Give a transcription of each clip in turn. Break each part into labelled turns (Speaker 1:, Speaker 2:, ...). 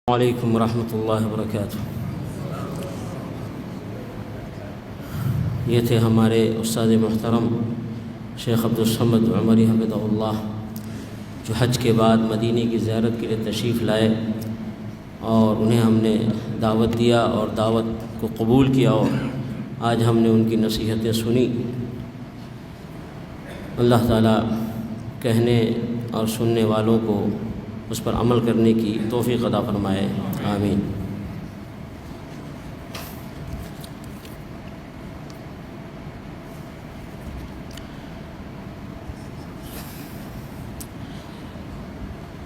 Speaker 1: علیکم ورحمۃ اللہ وبرکاتہ۔ یہ تھے ہمارے استاد محترم شیخ عبدالصمد عمری حفظہ اللہ، جو حج کے بعد مدینے کی زیارت کے لیے تشریف لائے اور انہیں ہم نے دعوت دیا اور دعوت کو قبول کیا، اور آج ہم نے ان کی نصیحتیں سنی۔ اللہ تعالیٰ کہنے اور سننے والوں کو اس پر عمل کرنے کی توفیق عطا فرمائے، آمین۔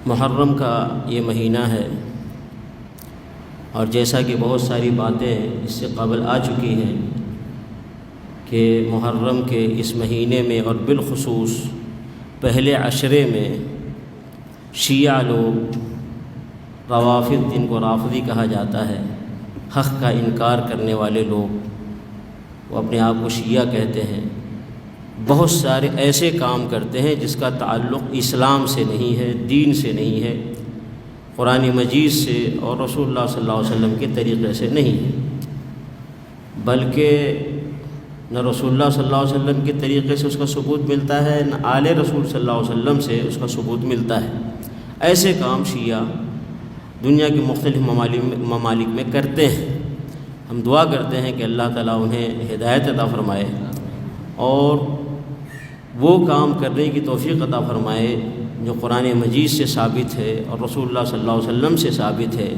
Speaker 1: محرم کا یہ مہینہ ہے، اور جیسا کہ بہت ساری باتیں اس سے قبل آ چکی ہیں کہ محرم کے اس مہینے میں اور بالخصوص پہلے عشرے میں شیعہ لوگ، روافض جن کو رافضی کہا جاتا ہے، حق کا انکار کرنے والے لوگ، وہ اپنے آپ کو شیعہ کہتے ہیں، بہت سارے ایسے کام کرتے ہیں جس کا تعلق اسلام سے نہیں ہے، دین سے نہیں ہے، قرآن مجید سے اور رسول اللہ صلی اللہ علیہ وسلم کے طریقے سے نہیں ہے، بلکہ نہ رسول اللہ صلی اللہ علیہ وسلم کے طریقے سے اس کا ثبوت ملتا ہے، نہ آل رسول صلی اللہ علیہ وسلم سے اس کا ثبوت ملتا ہے۔ ایسے کام شیعہ دنیا کے مختلف ممالک میں کرتے ہیں۔ ہم دعا کرتے ہیں کہ اللہ تعالیٰ انہیں ہدایت عطا فرمائے اور وہ کام کرنے کی توفیق عطا فرمائے جو قرآن مجید سے ثابت ہے اور رسول اللہ صلی اللہ علیہ وسلم سے ثابت ہے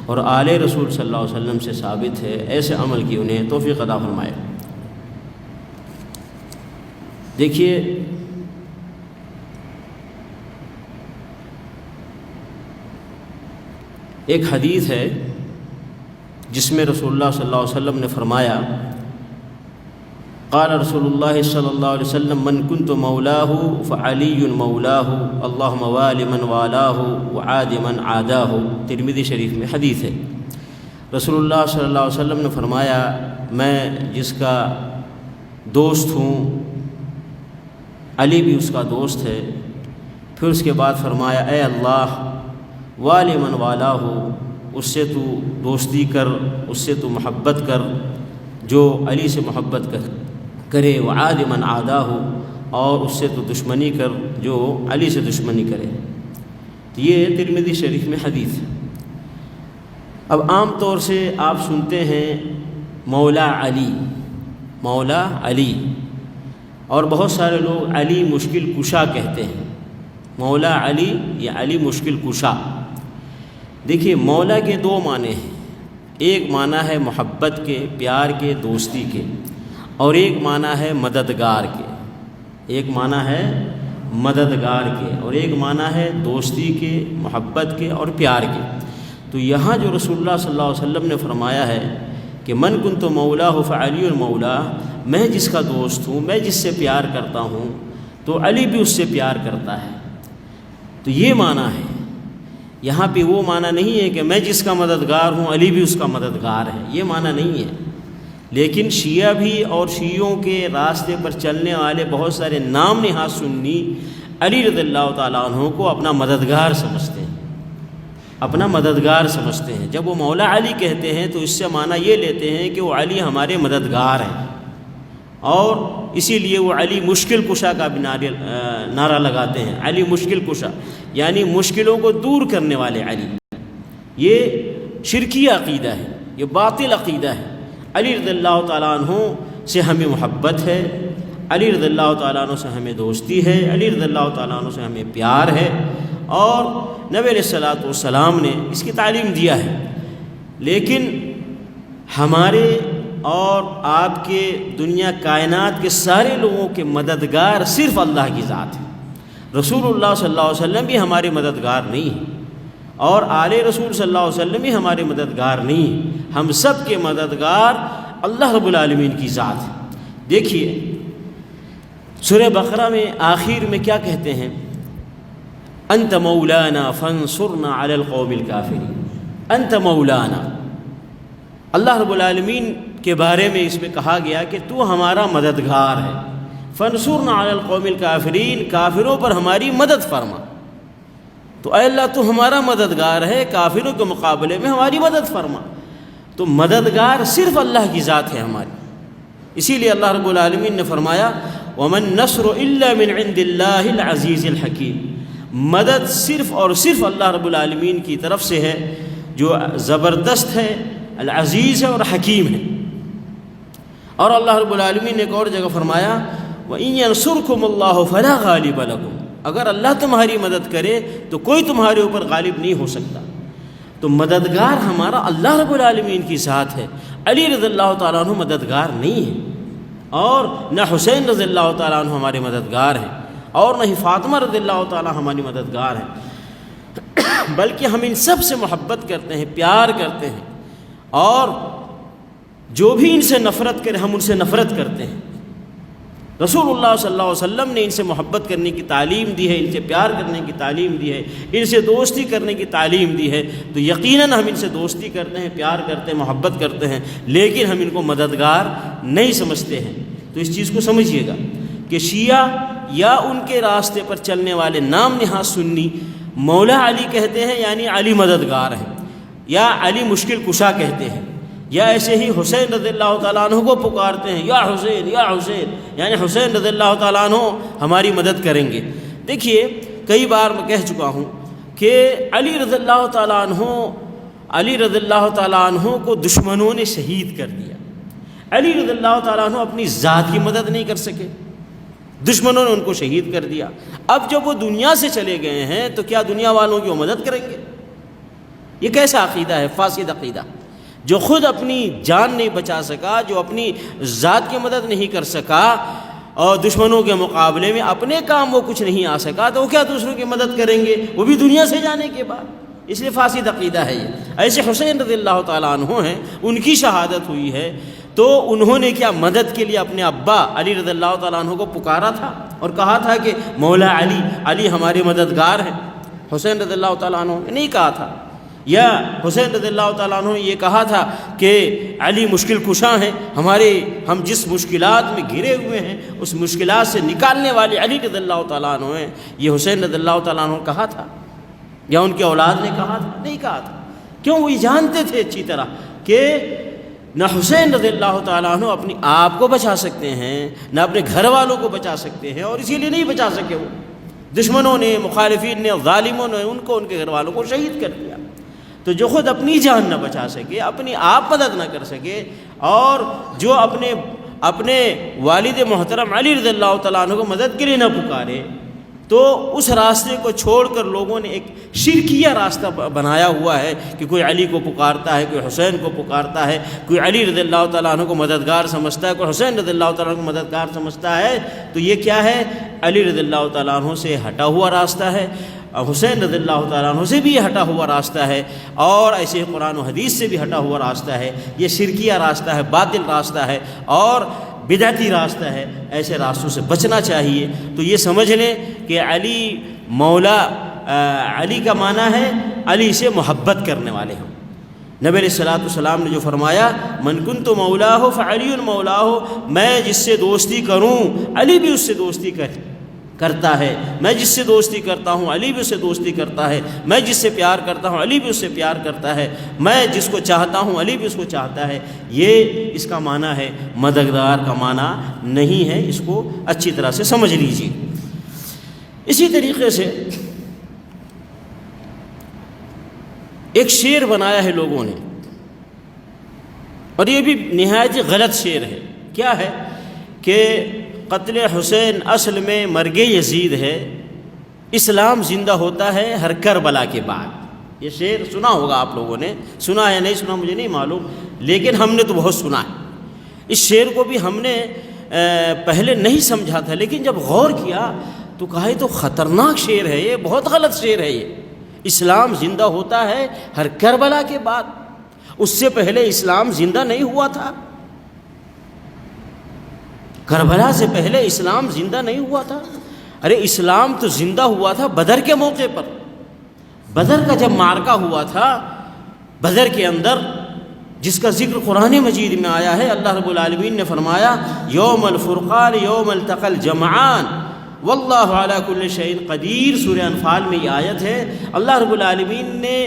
Speaker 1: اور آل رسول صلی اللہ علیہ وسلم سے ثابت ہے، ایسے عمل کی انہیں توفیق عطا فرمائے۔ دیکھیے، ایک حدیث ہے جس میں رسول اللہ صلی اللہ علیہ وسلم نے فرمایا، قال رسول اللہ صلی اللہ علیہ وسلم من کنت مولاہ فعلی مولاہ اللہم وال من والاہ وعاد من عاداہ۔ ترمذی شریف میں حدیث ہے۔ رسول اللہ صلی اللہ علیہ وسلم نے فرمایا، میں جس کا دوست ہوں، علی بھی اس کا دوست ہے۔ پھر اس کے بعد فرمایا، اے اللہ، وال من والاہ، اس سے تو دوستی کر، اس سے تو محبت کر جو علی سے محبت کرے، وعاد من عاداہ، اور اس سے تو دشمنی کر جو علی سے دشمنی کرے۔ یہ ترمذی شریف میں حدیث ہے۔ اب عام طور سے آپ سنتے ہیں مولا علی، مولا علی، اور بہت سارے لوگ علی مشکل کشا کہتے ہیں۔ مولا علی یا علی مشکل کشا۔ دیکھیے، مولا کے دو معنی ہیں، ایک معنی ہے محبت کے، پیار کے، دوستی کے، اور ایک معنی ہے مددگار کے۔ ایک معنی ہے مددگار کے اور ایک معنی ہے دوستی کے، محبت کے اور پیار کے۔ تو یہاں جو رسول اللہ صلی اللہ علیہ وسلم نے فرمایا ہے کہ من کنت مولاہ فعلی المولا، میں جس کا دوست ہوں، میں جس سے پیار کرتا ہوں، تو علی بھی اس سے پیار کرتا ہے۔ تو یہ معنی ہے، یہاں پہ وہ معنی نہیں ہے کہ میں جس کا مددگار ہوں علی بھی اس کا مددگار ہے، یہ معنی نہیں ہے۔ لیکن شیعہ بھی اور شیعوں کے راستے پر چلنے والے بہت سارے نام نہاد سنی علی رضی اللہ تعالیٰ عنہ کو اپنا مددگار سمجھتے ہیں، اپنا مددگار سمجھتے ہیں۔ جب وہ مولا علی کہتے ہیں تو اس سے معنی یہ لیتے ہیں کہ وہ علی ہمارے مددگار ہیں، اور اسی لیے وہ علی مشکل کشا کا بھی نعرہ لگاتے ہیں۔ علی مشکل کشا یعنی مشکلوں کو دور کرنے والے علی۔ یہ شرکی عقیدہ ہے، یہ باطل عقیدہ ہے۔ علی رضی اللہ تعالیٰ عنہ سے ہمیں محبت ہے، علی رضی اللہ تعالیٰ عنہ سے ہمیں دوستی ہے، علی رضی اللہ تعالیٰ عنہ سے ہمیں پیار ہے، اور نبی علیہ الصلوۃ والسلام نے اس کی تعلیم دیا ہے۔ لیکن ہمارے اور آپ کے، دنیا کائنات کے سارے لوگوں کے مددگار صرف اللہ کی ذات ہے۔ رسول اللہ صلی اللہ علیہ وسلم بھی ہمارے مددگار نہیں ہیں، اور آل رسول صلی اللہ علیہ وسلم بھی ہمارے مددگار نہیں ہیں۔ ہم سب کے مددگار اللہ رب العالمین کی ذات ہے۔ دیکھیے، سورہ بقرہ میں آخر میں کیا کہتے ہیں؟ انت مولانا فانصرنا علی القوم الکافرین۔ انت مولانا، اللہ رب العالمین کے بارے میں اس میں کہا گیا کہ تو ہمارا مددگار ہے۔ فانصرنا علی القوم الکافرین، کافروں پر ہماری مدد فرما۔ تو اے اللہ تو ہمارا مددگار ہے، کافروں کے مقابلے میں ہماری مدد فرما۔ تو مددگار صرف اللہ کی ذات ہے ہماری، اسی لیے اللہ رب العالمین نے فرمایا وَمَن نَّصْرُ إِلَّا مِنْ عِنْدِ اللَّهِ الْعَزِيزِ الْحَكِيمِ، مدد صرف اور صرف اللہ رب العالمین کی طرف سے ہے جو زبردست ہے، العزیز ہے اور حکیم ہے۔ اور اللہ رب العالمین نے ایک اور جگہ فرمایا وَإِن يَنْصُرْكُمُ اللَّهُ فَلَا غَالِبَ لَكُمْ، اگر اللہ تمہاری مدد کرے تو کوئی تمہارے اوپر غالب نہیں ہو سکتا۔ تو مددگار ہمارا اللہ رب العالمین کی ذات ہے۔ علی رضی اللہ تعالیٰ عنہ مددگار نہیں ہے، اور نہ حسین رضی اللہ تعالیٰ عنہ ہمارے مددگار ہیں، اور نہ ہی فاطمہ رضی اللہ تعالیٰ ہماری مددگار ہیں، بلکہ ہم ان سب سے محبت کرتے ہیں، پیار کرتے ہیں، اور جو بھی ان سے نفرت کرے ہم ان سے نفرت کرتے ہیں۔ رسول اللہ صلی اللہ علیہ وسلم نے ان سے محبت کرنے کی تعلیم دی ہے، ان سے پیار کرنے کی تعلیم دی ہے، ان سے دوستی کرنے کی تعلیم دی ہے، تو یقیناً ہم ان سے دوستی کرتے ہیں، پیار کرتے ہیں، محبت کرتے ہیں، لیکن ہم ان کو مددگار نہیں سمجھتے ہیں۔ تو اس چیز کو سمجھیے گا کہ شیعہ یا ان کے راستے پر چلنے والے نام نہاد سنی مولا علی کہتے ہیں یعنی علی مددگار ہیں، یا علی مشکل کشا کہتے ہیں، یا ایسے ہی حسین رضی اللہ تعالیٰ عنہ کو پکارتے ہیں یا حسین یا حسین، یعنی حسین رضی اللہ تعالیٰ عنہ ہماری مدد کریں گے۔ دیکھیے کئی بار میں کہہ چکا ہوں کہ علی رضی اللہ تعالیٰ عنہ کو دشمنوں نے شہید کر دیا۔ علی رضی اللہ تعالیٰ عنہ اپنی ذات کی مدد نہیں کر سکے، دشمنوں نے ان کو شہید کر دیا۔ اب جب وہ دنیا سے چلے گئے ہیں تو کیا دنیا والوں کی وہ مدد کریں گے؟ یہ کیسا عقیدہ ہے؟ فاسد عقیدہ۔ جو خود اپنی جان نہیں بچا سکا، جو اپنی ذات کی مدد نہیں کر سکا، اور دشمنوں کے مقابلے میں اپنے کام وہ کچھ نہیں آ سکا، تو وہ کیا دوسروں کی مدد کریں گے، وہ بھی دنیا سے جانے کے بعد؟ اس لیے فاسد عقیدہ ہے یہ۔ ایسے حسین رضی اللہ تعالیٰ عنہ ہیں، ان کی شہادت ہوئی ہے، تو انہوں نے کیا مدد کے لیے اپنے ابا علی رضی اللہ تعالیٰ عنہ کو پکارا تھا اور کہا تھا کہ مولا علی، علی ہمارے مددگار ہیں؟ حسین رضی اللہ تعالیٰ عنہ نے نہیں کہا تھا۔ یا حسین رضی اللہ تعالیٰ عنہ نے یہ کہا تھا کہ علی مشکل کشا ہیں، ہم جس مشکلات میں گھرے ہوئے ہیں اس مشکلات سے نکالنے والے علی رضی اللہ تعالیٰ عنہ ہیں، یہ حسین رضی اللہ تعالیٰ عنہ نے کہا تھا یا ان کی اولاد نے کہا تھا؟ نہیں کہا تھا۔ کیوں؟ وہ یہ جانتے تھے اچھی طرح کہ نہ حسین رضی اللہ تعالیٰ عنہ اپنی آپ کو بچا سکتے ہیں، نہ اپنے گھر والوں کو بچا سکتے ہیں، اور اسی لیے نہیں بچا سکے۔ وہ دشمنوں نے، مخالفین نے، ظالموں نے ان کو، ان کے گھر والوں کو شہید کر دیا۔ تو جو خود اپنی جان نہ بچا سکے، اپنی آپ مدد نہ کر سکے، اور جو اپنے والد محترم علی رضی اللہ تعالیٰ عنہ کو مدد کے لیے نہ پکارے، تو اس راستے کو چھوڑ کر لوگوں نے ایک شرکیہ راستہ بنایا ہوا ہے کہ کوئی علی کو پکارتا ہے، کوئی حسین کو پکارتا ہے، کوئی علی رضی اللہ تعالیٰ عنہ کو مددگار سمجھتا ہے، کوئی حسین رضی اللہ تعالیٰ عنہ کو مددگار سمجھتا ہے۔ تو یہ کیا ہے؟ علی رضی اللہ تعالیٰ عنہ سے ہٹا ہوا راستہ ہے، حسین رضی اللہ تعالیٰ عنہ سے بھی یہ ہٹا ہوا راستہ ہے، اور ایسے قرآن و حدیث سے بھی ہٹا ہوا راستہ ہے۔ یہ شرکیہ راستہ ہے، باطل راستہ ہے، اور بدعتی راستہ ہے۔ ایسے راستوں سے بچنا چاہیے۔ تو یہ سمجھ لیں کہ علی مولا، علی کا معنی ہے علی سے محبت کرنے والے ہم۔ نبی علیہ الصلوۃ والسلام نے جو فرمایا من کنت مولاہ فعلی مولاہ، میں جس سے دوستی کروں علی بھی اس سے دوستی کرتا ہے، میں جس سے دوستی کرتا ہوں علی بھی اس سے دوستی کرتا ہے، میں جس سے پیار کرتا ہوں علی بھی اس سے پیار کرتا ہے، میں جس کو چاہتا ہوں علی بھی اس کو چاہتا ہے۔ یہ اس کا معنی ہے، مددگار کا معنی نہیں ہے۔ اس کو اچھی طرح سے سمجھ لیجیے۔ اسی طریقے سے ایک شعر بنایا ہے لوگوں نے، اور یہ بھی نہایت غلط شعر ہے۔ کیا ہے کہ قتل حسین اصل میں مرگ یزید ہے، اسلام زندہ ہوتا ہے ہر کربلا کے بعد۔ یہ شعر سنا ہوگا آپ لوگوں نے، سنا ہے نہیں سنا مجھے نہیں معلوم، لیکن ہم نے تو بہت سنا ہے۔ اس شعر کو بھی ہم نے پہلے نہیں سمجھا تھا، لیکن جب غور کیا تو کہا یہ تو خطرناک شعر ہے، یہ بہت غلط شعر ہے۔ یہ اسلام زندہ ہوتا ہے ہر کربلا کے بعد، اس سے پہلے اسلام زندہ نہیں ہوا تھا۔ کربلا سے پہلے اسلام زندہ نہیں ہوا تھا۔ ارے اسلام تو زندہ ہوا تھا بدر کے موقع پر۔ بدر کا جب معرکہ ہوا تھا، بدر کے اندر جس کا ذکر قرآن مجید میں آیا ہے، اللہ رب العالمین نے فرمایا یوم الفرقان یوم التقى الجمعان، واللہ علی کل شیء قدیر، سورہ انفال میں یہ آیت ہے۔ اللہ رب العالمین نے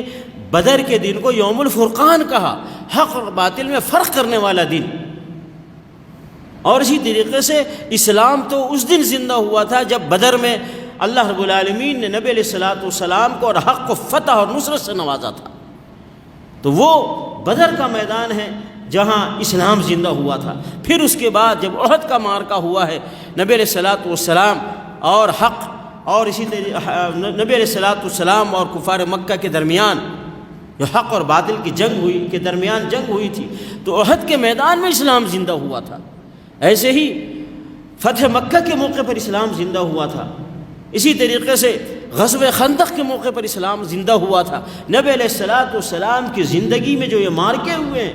Speaker 1: بدر کے دن کو یوم الفرقان کہا، حق اور باطل میں فرق کرنے والا دن۔ اور اسی طریقے سے اسلام تو اس دن زندہ ہوا تھا جب بدر میں اللہ رب العالمین نے نبی علیہ الصلوۃ والسلام کو اور حق کو فتح اور نصرت سے نوازا تھا۔ تو وہ بدر کا میدان ہے جہاں اسلام زندہ ہوا تھا۔ پھر اس کے بعد جب احد کا معرکہ ہوا ہے، نبی علیہ الصلوۃ والسلام اور حق اور اسی طرح نبی علیہ الصلوۃ والسلام اور کفار مکہ کے درمیان جو حق اور باطل کی جنگ ہوئی، کے درمیان جنگ ہوئی تھی، تو احد کے میدان میں اسلام زندہ ہوا تھا۔ ایسے ہی فتح مکہ کے موقع پر اسلام زندہ ہوا تھا۔ اسی طریقے سے غزوہ خندق کے موقع پر اسلام زندہ ہوا تھا۔ نبی علیہ الصلوۃ والسلام کی زندگی میں جو یہ معرکے ہوئے ہیں،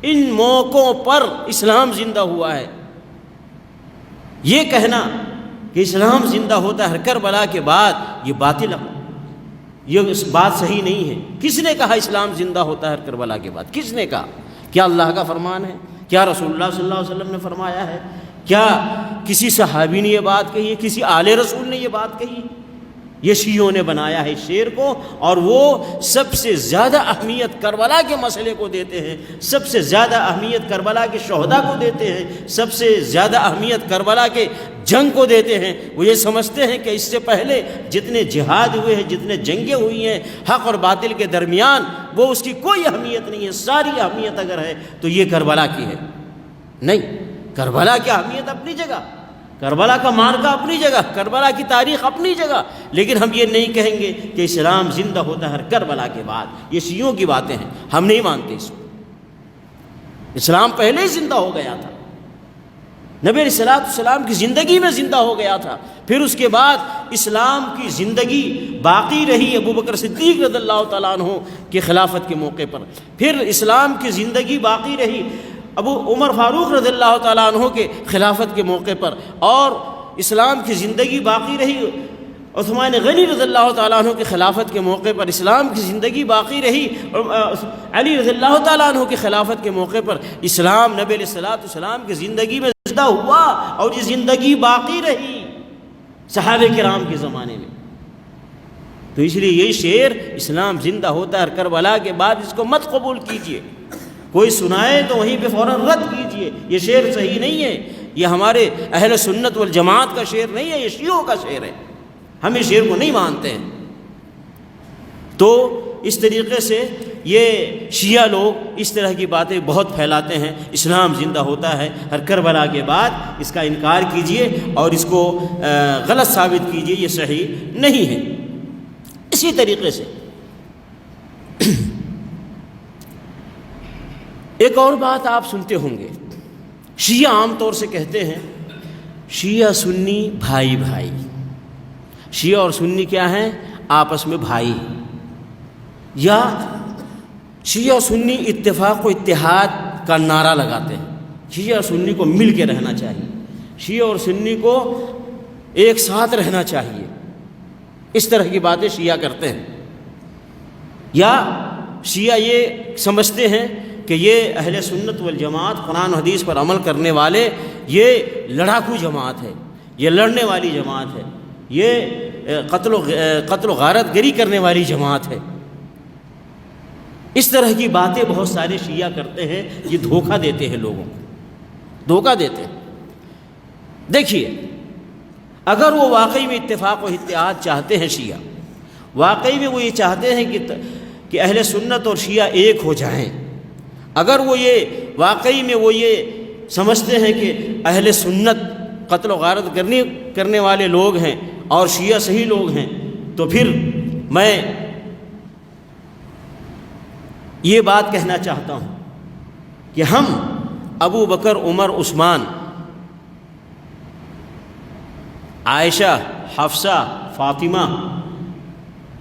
Speaker 1: ان موقعوں پر اسلام زندہ ہوا ہے۔ یہ کہنا کہ اسلام زندہ ہوتا ہے ہر کربلا کے بعد، یہ باطل، یہ بات صحیح نہیں ہے۔ کس نے کہا اسلام زندہ ہوتا ہے ہر کربلا کے بعد؟ کس نے کہا؟ کیا اللہ کا فرمان ہے؟ کیا رسول اللہ صلی اللہ علیہ وسلم نے فرمایا ہے؟ کیا کسی صحابی نے یہ بات کہی ہے؟ کسی آل رسول نے یہ بات کہی؟ یہ شیعوں نے بنایا ہے اس شعر کو، اور وہ سب سے زیادہ اہمیت کربلا کے مسئلے کو دیتے ہیں، سب سے زیادہ اہمیت کربلا کے شہداء کو دیتے ہیں، سب سے زیادہ اہمیت کربلا کے جنگ کو دیتے ہیں۔ وہ یہ سمجھتے ہیں کہ اس سے پہلے جتنے جہاد ہوئے ہیں، جتنے جنگیں ہوئی ہیں حق اور باطل کے درمیان، وہ اس کی کوئی اہمیت نہیں ہے۔ ساری اہمیت اگر ہے تو یہ کربلا کی ہے۔ نہیں، کربلا کی اہمیت اپنی جگہ، کربلا کا معرکہ اپنی جگہ، کربلا کی تاریخ اپنی جگہ، لیکن ہم یہ نہیں کہیں گے کہ اسلام زندہ ہوتا ہے ہر کربلا کے بعد۔ یہ شیعوں کی باتیں ہیں، ہم نہیں مانتے اس کو۔ اسلام پہلے ہی زندہ ہو گیا تھا، نبی علیہ الصلوۃ والسلام کی زندگی میں زندہ ہو گیا تھا۔ پھر اس کے بعد اسلام کی زندگی باقی رہی ابو بکر صدیق رضی اللہ تعالیٰ عنہ کی خلافت کے موقع پر، پھر اسلام کی زندگی باقی رہی ابو عمر فاروق رضی اللہ تعالیٰ عنہ کے خلافت کے موقع پر، اور اسلام کی زندگی باقی رہی عثمان غنی رضی اللہ تعالیٰ عنہ کی خلافت کے موقع پر، اسلام کی زندگی باقی رہی علی رضی اللہ تعالیٰ عنہ کی خلافت کے موقع پر۔ اسلام نبی علیہ الصلوۃ والسلام کی زندگی میں زندہ ہوا اور یہ زندگی باقی رہی صحابہ کرام کے زمانے میں۔ تو اس لیے یہ شعر اسلام زندہ ہوتا ہے کربلا کے بعد، اس کو مت قبول کیجیے۔ کوئی سنائے تو وہیں پہ فوراً رد کیجیے، یہ شعر صحیح نہیں ہے، یہ ہمارے اہل سنت والجماعت کا شعر نہیں ہے، یہ شیعوں کا شعر ہے، ہم اس شعر کو نہیں مانتے ہیں۔ تو اس طریقے سے یہ شیعہ لوگ اس طرح کی باتیں بہت پھیلاتے ہیں، اسلام زندہ ہوتا ہے ہر کربلا کے بعد، اس کا انکار کیجیے اور اس کو غلط ثابت کیجیے، یہ صحیح نہیں ہے۔ اسی طریقے سے ایک اور بات آپ سنتے ہوں گے، شیعہ عام طور سے کہتے ہیں شیعہ سنی بھائی بھائی، شیعہ اور سنی کیا ہیں؟ آپس میں بھائی، یا شیعہ اور سنی اتفاق و اتحاد کا نعرہ لگاتے ہیں، شیعہ اور سنی کو مل کے رہنا چاہیے، شیعہ اور سنی کو ایک ساتھ رہنا چاہیے، اس طرح کی باتیں شیعہ کرتے ہیں۔ یا شیعہ یہ سمجھتے ہیں کہ یہ اہل سنت والجماعت قرآن و حدیث پر عمل کرنے والے، یہ لڑاکو جماعت ہے، یہ لڑنے والی جماعت ہے، یہ قتل و غارت گری کرنے والی جماعت ہے۔ اس طرح کی باتیں بہت سارے شیعہ کرتے ہیں، یہ دھوکہ دیتے ہیں لوگوں کو، دھوکہ دیتے ہیں۔ دیکھیے، اگر وہ واقعی میں اتفاق و اتحاد چاہتے ہیں، شیعہ واقعی میں وہ یہ چاہتے ہیں کہ اہل سنت اور شیعہ ایک ہو جائیں، اگر وہ یہ واقعی میں وہ یہ سمجھتے ہیں کہ اہل سنت قتل و غارت کرنے والے لوگ ہیں اور شیعہ صحیح لوگ ہیں، تو پھر میں یہ بات کہنا چاہتا ہوں کہ ہم ابو بکر، عمر، عثمان، عائشہ، حفصہ، فاطمہ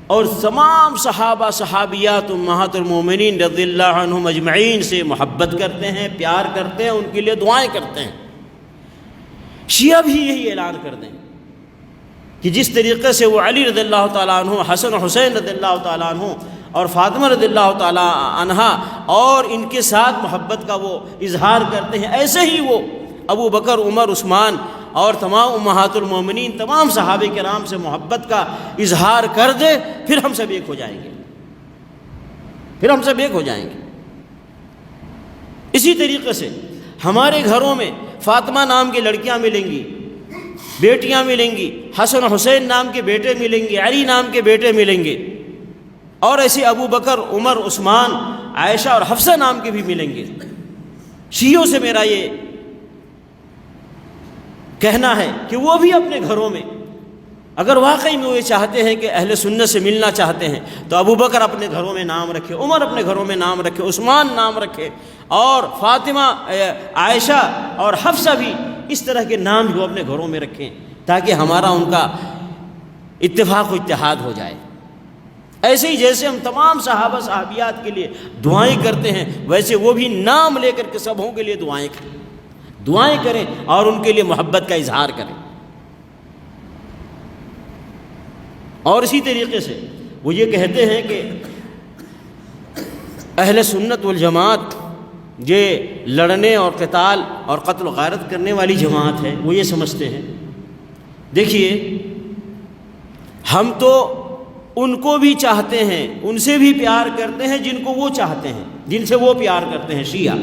Speaker 1: اور تمام صحابہ صحابیات امہات المومنین رضی اللہ عنہم اجمعین سے محبت کرتے ہیں، پیار کرتے ہیں، ان کے لیے دعائیں کرتے ہیں۔ شیعہ بھی یہی اعلان کر دیں کہ جس طریقے سے وہ علی رضی اللہ تعالیٰ عنہ، حسن و حسین رضی اللہ تعالیٰ عنہ اور فاطمہ رضی اللہ تعالیٰ عنہا اور ان کے ساتھ محبت کا وہ اظہار کرتے ہیں، ایسے ہی وہ ابو بکر، عمر، عثمان اور تمام امہات المومنین تمام صحابہ کرام سے محبت کا اظہار کر دے، پھر ہم سب ایک ہو جائیں گے، پھر ہم سب ایک ہو جائیں گے۔ اسی طریقے سے ہمارے گھروں میں فاطمہ نام کی لڑکیاں ملیں گی، بیٹیاں ملیں گی، حسن حسین نام کے بیٹے ملیں گے، علی نام کے بیٹے ملیں گے، اور ایسے ابو بکر، عمر، عثمان، عائشہ اور حفصہ نام کے بھی ملیں گے۔ شیعوں سے میرا یہ کہنا ہے کہ وہ بھی اپنے گھروں میں اگر واقعی میں وہ چاہتے ہیں کہ اہل سنت سے ملنا چاہتے ہیں تو ابو بکر اپنے گھروں میں نام رکھے، عمر اپنے گھروں میں نام رکھے، عثمان نام رکھے، اور فاطمہ، عائشہ اور حفصہ بھی اس طرح کے نام بھی وہ اپنے گھروں میں رکھیں، تاکہ ہمارا ان کا اتفاق و اتحاد ہو جائے۔ ایسے ہی جیسے ہم تمام صحابہ صحابیات کے لیے دعائیں کرتے ہیں، ویسے وہ بھی نام لے کر کے سبوں کے لیے دعائیں کریں اور ان کے لیے محبت کا اظہار کریں۔ اور اسی طریقے سے وہ یہ کہتے ہیں کہ اہل سنت والجماعت یہ لڑنے اور قتال اور قتل و غارت کرنے والی جماعت ہے، وہ یہ سمجھتے ہیں۔ دیکھیے، ہم تو ان کو بھی چاہتے ہیں، ان سے بھی پیار کرتے ہیں جن کو وہ چاہتے ہیں، جن سے وہ پیار کرتے ہیں۔ شیعہ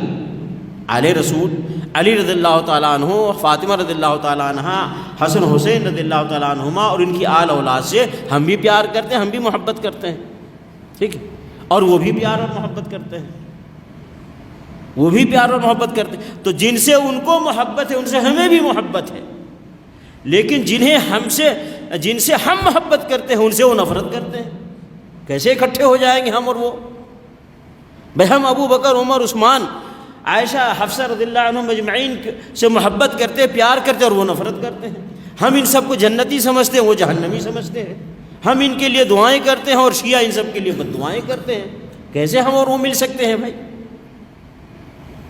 Speaker 1: آل رسول، علی رضی اللہ تعالیٰ عنہ، فاطمہ رضی اللہ تعالیٰ عنہ، حسن حسین رضی اللہ تعالیٰ عنہما اور ان کی آل اولاد سے ہم بھی پیار کرتے ہیں، ہم بھی محبت کرتے ہیں، ٹھیک ہے، اور وہ بھی پیار اور محبت کرتے ہیں، وہ بھی پیار اور محبت کرتے ہیں۔ تو جن سے ان کو محبت ہے ان سے ہمیں بھی محبت ہے، لیکن جن سے ہم محبت کرتے ہیں ان سے وہ نفرت کرتے ہیں۔ کیسے اکٹھے ہو جائیں گے ہم اور وہ؟ بھائی ہم ابو بکر، عمر، عثمان، عائشہ، حفصہ رضی اللہ عنہم اجمعین سے محبت کرتے ہیں، پیار کرتے ہیں، اور وہ نفرت کرتے ہیں۔ ہم ان سب کو جنتی سمجھتے ہیں، وہ جہنمی سمجھتے ہیں۔ ہم ان کے لیے دعائیں کرتے ہیں اور شیعہ ان سب کے لیے بد دعائیں کرتے ہیں۔ کیسے ہم اور وہ مل سکتے ہیں بھائی؟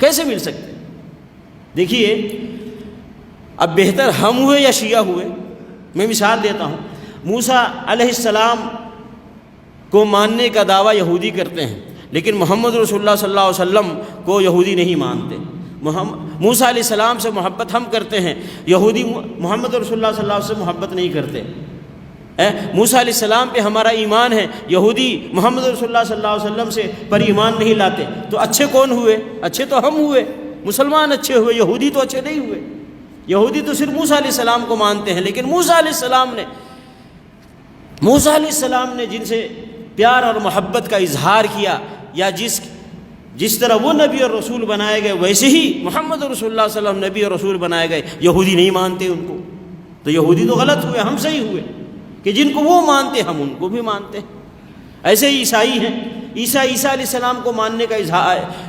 Speaker 1: کیسے مل سکتے ہیں؟ دیکھیے، اب بہتر ہم ہوئے یا شیعہ ہوئے؟ میں مثال دیتا ہوں۔ موسیٰ علیہ السلام کو ماننے کا دعویٰ یہودی کرتے ہیں، لیکن محمد رسول اللہ صلی اللہ علیہ وسلم کو یہودی نہیں مانتے۔ موسیٰ علیہ السلام سے محبت ہم کرتے ہیں، یہودی محمد رسول اللہ صلی اللہ علیہ وسلم سے محبت نہیں کرتے۔ موسیٰ علیہ السلام پہ ہمارا ایمان ہے، یہودی محمد رسول اللہ صلی اللہ علیہ وسلم سے پر ایمان نہیں لاتے۔ تو اچھے کون ہوئے؟ اچھے تو ہم ہوئے، مسلمان اچھے ہوئے، یہودی تو اچھے نہیں ہوئے۔ یہودی تو صرف موسیٰ علیہ السلام کو مانتے ہیں، لیکن موسیٰ علیہ السلام نے جن سے پیار اور محبت کا اظہار کیا، یا جس طرح وہ نبی اور رسول بنائے گئے ویسے ہی محمد رسول اللہ صلی اللہ علیہ وسلم نبی اور رسول بنائے گئے، یہودی نہیں مانتے ان کو۔ تو یہودی تو غلط ہوئے، ہم صحیح ہوئے کہ جن کو وہ مانتے ہم ان کو بھی مانتے ہیں۔ ایسے ہی عیسائی ہیں، عیسیٰ علیہ السلام کو ماننے کا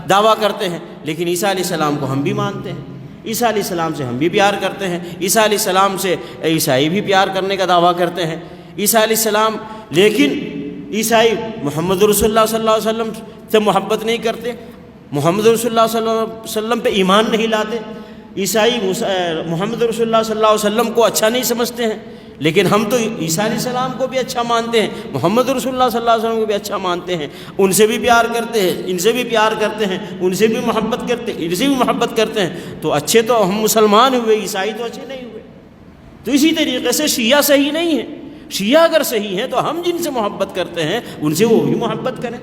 Speaker 1: دعویٰ کرتے ہیں، لیکن عیسیٰ علیہ السلام کو ہم بھی مانتے ہیں، عیسیٰ علیہ السلام سے ہم بھی پیار کرتے ہیں، عیسیٰ علیہ السلام سے عیسائی بھی پیار کرنے کا دعویٰ کرتے ہیں۔ عیسیٰ علیہ السلام، لیکن عیسائی محمد رسول اللہ صلی اللہ علیہ وسلم سے محبت نہیں کرتے، محمد رسول اللہ صلی اللہ علیہ وسلم پہ ایمان نہیں لاتے، عیسائی محمد رسول اللہ صلی اللہ علیہ وسلم کو اچھا نہیں سمجھتے ہیں، لیکن ہم تو عیسیٰ علیہ السلام کو بھی اچھا مانتے ہیں، محمد رسول اللہ صلی اللہ علیہ وسلم کو بھی اچھا مانتے ہیں، ان سے بھی پیار کرتے ہیں، ان سے بھی پیار کرتے ہیں، ان سے بھی محبت کرتے ہیں، ان سے بھی محبت کرتے ہیں۔ تو اچھے تو ہم مسلمان ہوئے، عیسائی تو اچھے نہیں ہوئے۔ تو اسی طریقے سے شیعہ صحیح نہیں ہے۔ شیعہ اگر صحیح ہیں تو ہم جن سے محبت کرتے ہیں ان سے وہ بھی محبت کریں،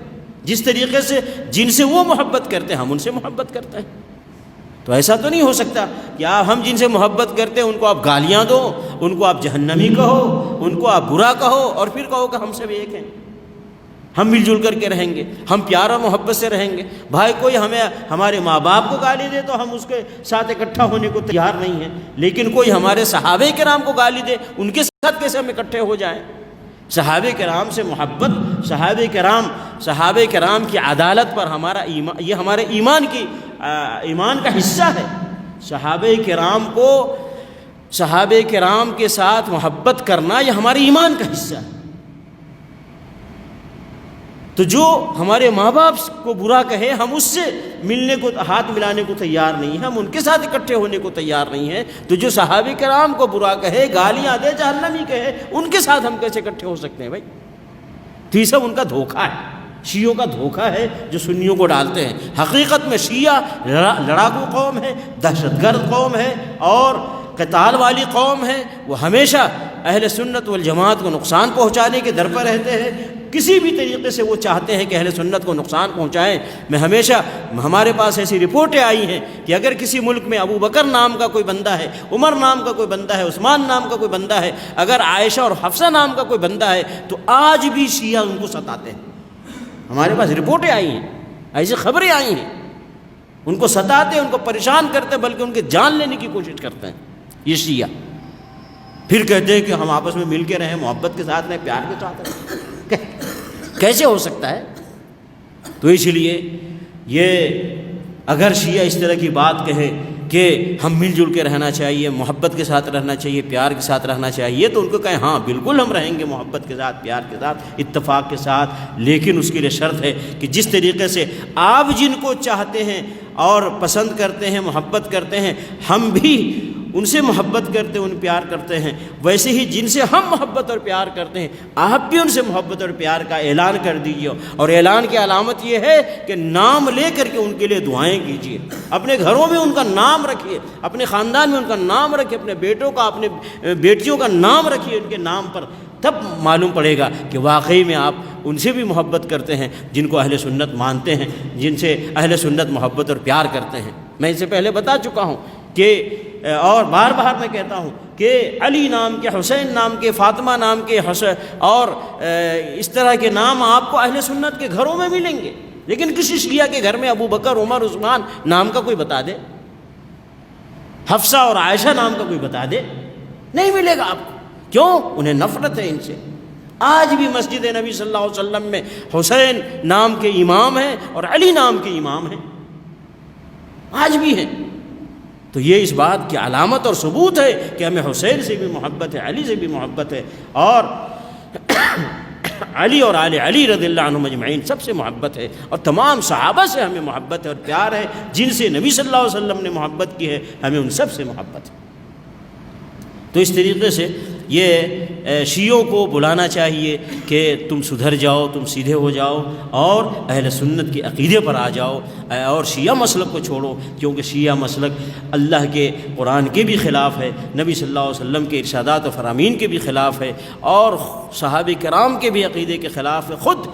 Speaker 1: جس طریقے سے جن سے وہ محبت کرتے ہیں ہم ان سے محبت کرتے ہیں۔ تو ایسا تو نہیں ہو سکتا کہ ہم جن سے محبت کرتے ہیں ان کو آپ گالیاں دو، ان کو آپ جہنمی کہو، ان کو آپ برا کہو، اور پھر کہو کہ ہم سب ایک ہیں، ہم مل جل کر کے رہیں گے، ہم پیار اور محبت سے رہیں گے۔ بھائی کوئی ہمارے ماں باپ کو گالی دے تو ہم اس کے ساتھ اکٹھا ہونے کو تیار نہیں ہیں، لیکن کوئی ہمارے صحابہ کرام کو گالی دے ان کے ساتھ کیسے ہم اکٹھے ہو جائیں؟ صحابہ کرام سے محبت، صحابہ کرام کی عدالت پر ہمارا ایمان، یہ ہمارے ایمان کا حصہ ہے۔ صحابہ کرام کے ساتھ محبت کرنا یہ ہمارے ایمان کا حصہ ہے۔ تو جو ہمارے ماں باپ کو برا کہے ہم اس سے ملنے کو، ہاتھ ملانے کو تیار نہیں ہیں، ہم ان کے ساتھ اکٹھے ہونے کو تیار نہیں ہیں۔ تو جو صحابہ کرام کو برا کہے، گالیاں دے، جہنمی کہے، ان کے ساتھ ہم کیسے اکٹھے ہو سکتے ہیں بھائی؟ تو یہ سب ان کا دھوکہ ہے، شیعوں کا دھوکہ ہے جو سنیوں کو ڈالتے ہیں۔ حقیقت میں شیعہ لڑاکو قوم ہے، دہشت گرد قوم ہے، اور قتال والی قوم ہے وہ ہمیشہ اہل سنت والجماعت کو نقصان پہنچانے کے در پر رہتے ہیں، کسی بھی طریقے سے وہ چاہتے ہیں کہ اہل سنت کو نقصان پہنچائیں۔ میں ہمیشہ ہمارے پاس ایسی رپورٹیں آئی ہیں کہ اگر کسی ملک میں ابو بکر نام کا کوئی بندہ ہے، عمر نام کا کوئی بندہ ہے، عثمان نام کا کوئی بندہ ہے، اگر عائشہ اور حفصہ نام کا کوئی بندہ ہے تو آج بھی شیعہ ان کو ستاتے ہیں۔ ہمارے پاس رپورٹیں آئی ہیں، ایسی خبریں آئی ہیں، ان کو ستاتے ہیں، ان کو پریشان کرتے ہیں، بلکہ ان کی جان لینے کی کوشش کرتے ہیں یہ شیعہ۔ پھر کہتے ہیں کہ ہم آپس میں مل کے رہیں، محبت کے ساتھ رہیں، پیار کے ساتھ رہیں۔ کیسے ہو سکتا ہے؟ تو اس لیے یہ اگر شیعہ اس طرح کی بات کہے کہ ہم مل جل کے رہنا چاہیے، محبت کے ساتھ رہنا چاہیے، پیار کے ساتھ رہنا چاہیے، تو ان کو کہیں ہاں بالکل ہم رہیں گے محبت کے ساتھ، پیار کے ساتھ، اتفاق کے ساتھ، لیکن اس کے لیے شرط ہے کہ جس طریقے سے آپ جن کو چاہتے ہیں اور پسند کرتے ہیں، محبت کرتے ہیں، ہم بھی ان سے محبت کرتے ہیں، ان پیار کرتے ہیں، ویسے ہی جن سے ہم محبت اور پیار کرتے ہیں آپ بھی ان سے محبت اور پیار کا اعلان کر دیجیے۔ اور اعلان کی علامت یہ ہے کہ نام لے کر کے ان کے لیے دعائیں کیجیے، اپنے گھروں میں ان کا نام رکھیے، اپنے خاندان میں ان کا نام رکھیے، اپنے بیٹوں کا، اپنے بیٹیوں کا نام رکھیے ان کے نام پر، تب معلوم پڑے گا کہ واقعی میں آپ ان سے بھی محبت کرتے ہیں جن کو اہل سنت مانتے ہیں، جن سے اہل سنت محبت اور پیار کرتے ہیں۔ میں اس سے پہلے بتا چکا ہوں کہ اور بار بار میں کہتا ہوں کہ علی نام کے، حسین نام کے، فاطمہ نام کے اور اس طرح کے نام آپ کو اہل سنت کے گھروں میں ملیں گے، لیکن کسی شیعہ کے گھر میں ابو بکر، عمر، عثمان نام کا کوئی بتا دے، حفصہ اور عائشہ نام کا کوئی بتا دے، نہیں ملے گا آپ کو۔ کیوں؟ انہیں نفرت ہے ان سے۔ آج بھی مسجد نبی صلی اللہ علیہ وسلم میں حسین نام کے امام ہیں اور علی نام کے امام ہیں، آج بھی ہیں۔ تو یہ اس بات کی علامت اور ثبوت ہے کہ ہمیں حسین سے بھی محبت ہے، علی سے بھی محبت ہے، اور علی اور آل علی رضی اللہ عنہم اجمعین سب سے محبت ہے، اور تمام صحابہ سے ہمیں محبت ہے اور پیار ہے، جن سے نبی صلی اللہ علیہ وسلم نے محبت کی ہے ہمیں ان سب سے محبت ہے۔ تو اس طریقے سے یہ شیعوں کو بلانا چاہیے کہ تم سدھر جاؤ، تم سیدھے ہو جاؤ اور اہل سنت کے عقیدے پر آ جاؤ، اور شیعہ مسلک کو چھوڑو، کیونکہ شیعہ مسلک اللہ کے قرآن کے بھی خلاف ہے، نبی صلی اللہ علیہ وسلم کے ارشادات و فرامین کے بھی خلاف ہے، اور صحابہ کرام کے بھی عقیدے کے خلاف ہے، خود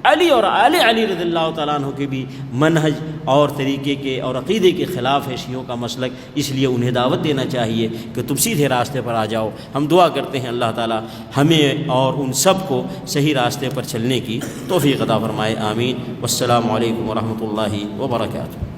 Speaker 1: علی اور آل علی رضی اللہ تعالیٰ عنہ کے بھی منہج اور طریقے کے اور عقیدے کے خلاف ہے شیعوں کا مسلک۔ اس لیے انہیں دعوت دینا چاہیے کہ تم سیدھے راستے پر آ جاؤ۔ ہم دعا کرتے ہیں اللہ تعالیٰ ہمیں اور ان سب کو صحیح راستے پر چلنے کی توفیق عطا فرمائے، آمین۔ والسلام علیکم ورحمۃ اللہ وبرکاتہ۔